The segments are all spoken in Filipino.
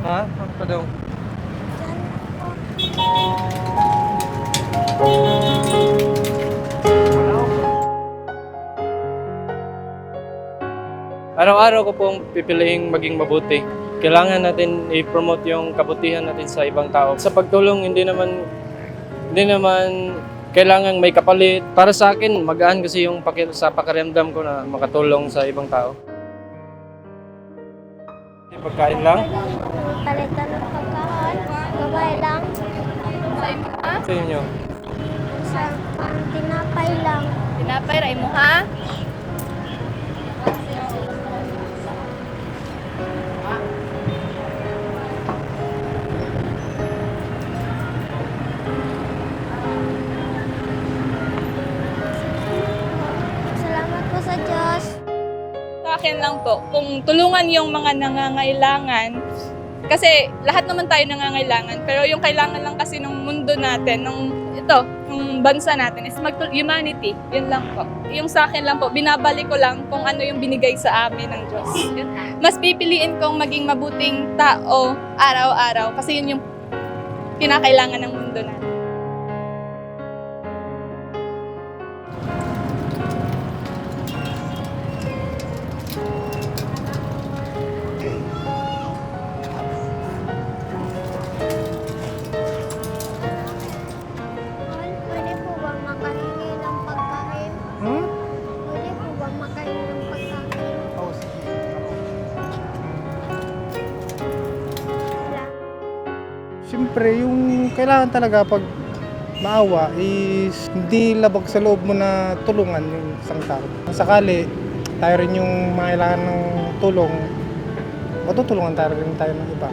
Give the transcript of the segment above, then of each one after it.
Ha? Ano pa daw? Araw-araw ko pong pipiliing maging mabuti. Kailangan natin i-promote yung kabutihan natin sa ibang tao. Sa pagtulong, hindi naman kailangan may kapalit. Para sa akin, magaan kasi yung sa pakiramdam ko na makatulong sa ibang tao. Pagkain lang? Palitan ng pagkaon. Gabay lang. Sa imo ha? Sa inyo. Sa tinapay lang. Tinapay ra imo ha? Salamat po sa Diyos. Sa akin lang po, kung tulungan yung mga nangangailangan, kasi lahat naman tayo nangangailangan, pero yung kailangan lang kasi ng mundo natin, ng bansa natin is humanity, yun lang po. Yung sa akin lang po, binabalik ko lang kung ano yung binigay sa amin ng Diyos. Yun. Mas pipiliin kong maging mabuting tao araw-araw kasi yun yung kinakailangan ng mundo natin. Pwede po ba makahingi ng pagkain? Pwede po ba makahingi ng pagkain? Salamat. Siyempre, yung kailangan talaga pag maawa is hindi labag sa loob mo na tulungan yung isang tao. Kung sakali, tayo rin yung mangailangan ng tulong, matutulungan tayo rin tayo ng iba.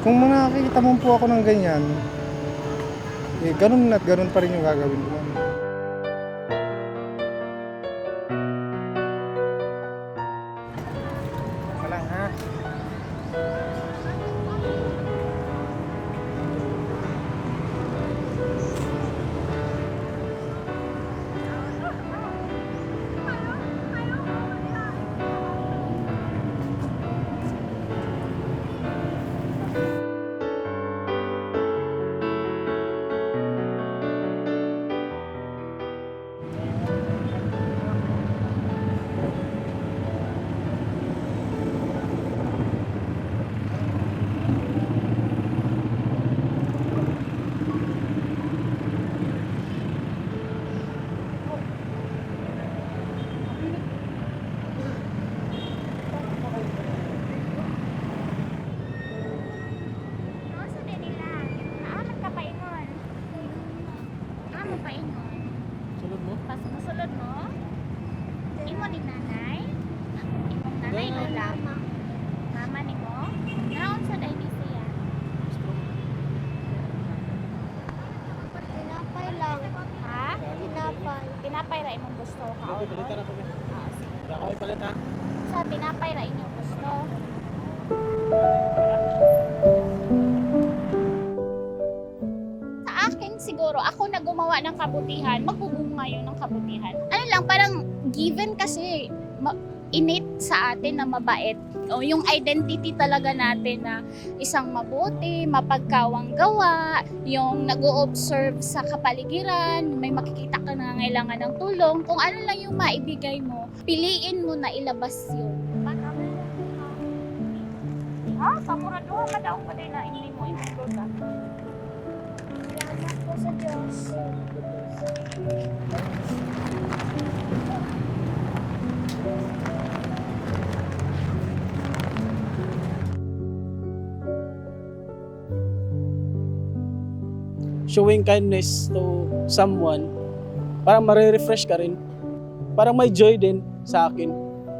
Kung nakakita mo po ako ng ganyan, ganun at ganun pa rin yung gagawin ko. Walang ha? Sa nila, naamat ka pa ingon. Amo pa ingon. Sulod mo? Pas masulod mo? Imo din nanay? Imong nanay lola? Mama ni mo? Naon sa dai siya? Tinapay lang. Ha? Tinapay. Tinapay ra imong gusto ka. Palitan na po. Sige. Ako palitan. Sa tinapay ra inyong gusto. Sa akin siguro, ako na gumawa ng kabutihan, magbubunga yun ng kabutihan. Ano lang, parang given kasi innate sa atin na mabait. O yung identity talaga natin na isang mabuti, mapagkawang gawa, yung nag-o-observe sa kapaligiran, may makikita ka na kailangan ng tulong, kung ano lang yung maibigay mo, piliin mo na ilabas yun. Ha? Pamuraduhan ka daw pa din na hindi mo improve ka. Salamat po sa Diyos. Showing kindness to someone, parang marirefresh ka rin. Parang may joy din sa akin.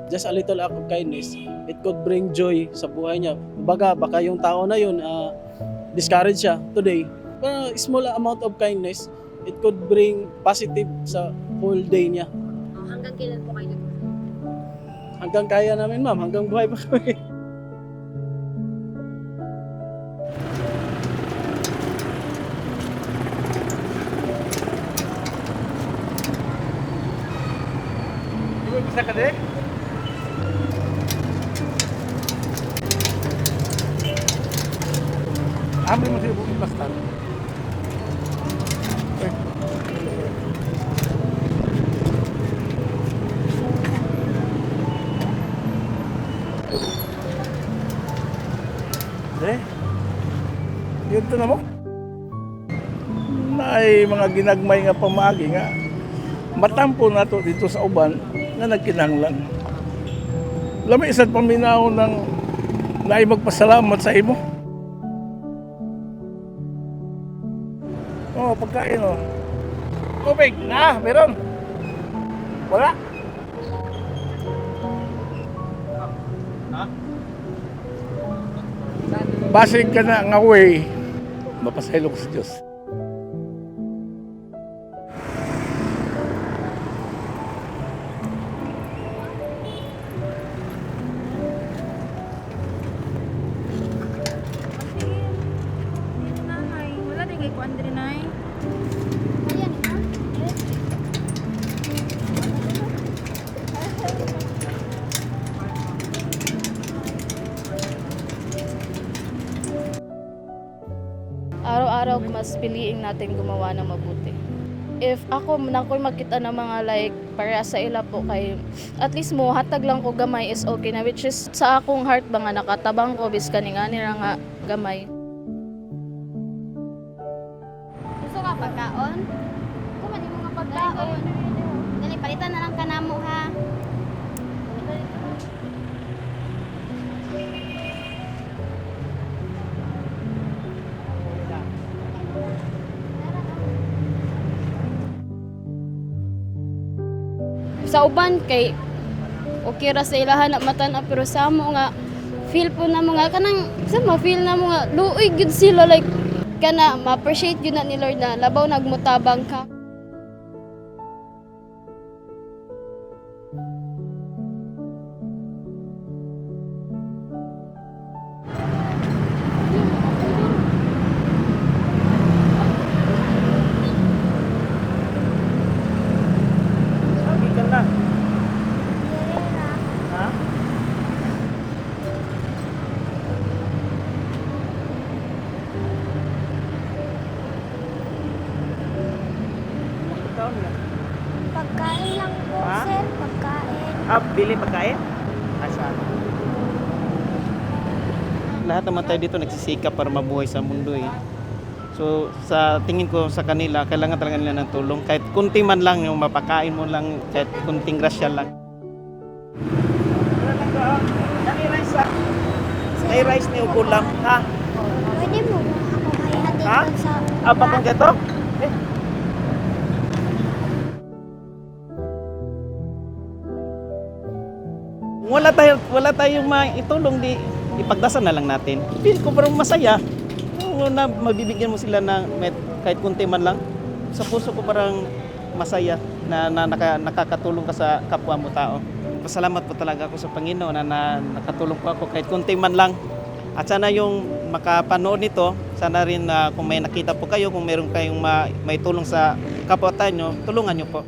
Just a little act of kindness, it could bring joy sa buhay niya. Kumbaga, baka yung tao na yun, discouraged siya today. Pero small amount of kindness, it could bring positive sa whole day niya. Hanggang kailan po kayo Hanggang kaya namin, ma'am. Hanggang buhay pa kami. Bisa ka din? Amri mo siya buong plastar. Yun to na mo. May mga ginagmay nga pamagi nga. Matampo na to dito sa uban na nagkinahanglan. Lami isang paminaw ng naay magpasalamat sa imo. Oh, pagkain oh. Tubig na, meron. Wala. Basig ka na nga way, mapasaylo ko sa Diyos. Wala din kay Kuan diri nay. Ayan, ha? Araw-araw mas piliin natin gumawa ng mabuti. If ako nakoy makita ng mga like para sa ila po kay at least mo hatag lang ko gamay is okay na, which is sa akong heart ba nga nakatabang ko bis kaninga nila nga gamay. Gusto ka pagkaon? Kumain mo nga pagkaon. Dali, palitan na lang kanamo ha. Sa uban kay okay ra sa ilahan na matan pero sa mo nga feel po na mo nga kanang sa mo feel na mo nga luoy gyud sila like kana ma-appreciate gyud na ni Lord na labaw nagmutabang ka. Sabi ka na. Ha? Pagkain lang po, Ha? sir. Pagkain. Bili pagkain? Asan? Lahat naman tayo dito nagsisikap para mabuhay sa mundo eh. So sa tingin ko sa kanila, kailangan talaga nila ng tulong. Kahit kunti man lang, yung mapakain mo lang, kahit kunting grasya lang. May rice ha? May rice ni ulam, ha? Pwede mo ako hayahatid Ha? doon sa... Apa kung gato? Wala tayong maitulong, di ipagdasal na lang natin. Feel ko parang masaya. Yung na mabibigyan mo sila ng kahit kunti man lang. Sa puso ko parang masaya na nakakatulong ka sa kapwa mo tao. Pasalamat po talaga ako sa Panginoon na nakatulong po ako kahit kunti man lang. At sana yung makapanood nito, sana rin kung may nakita po kayo, kung meron kayong may tulong sa kapwa tayo, tulungan nyo po.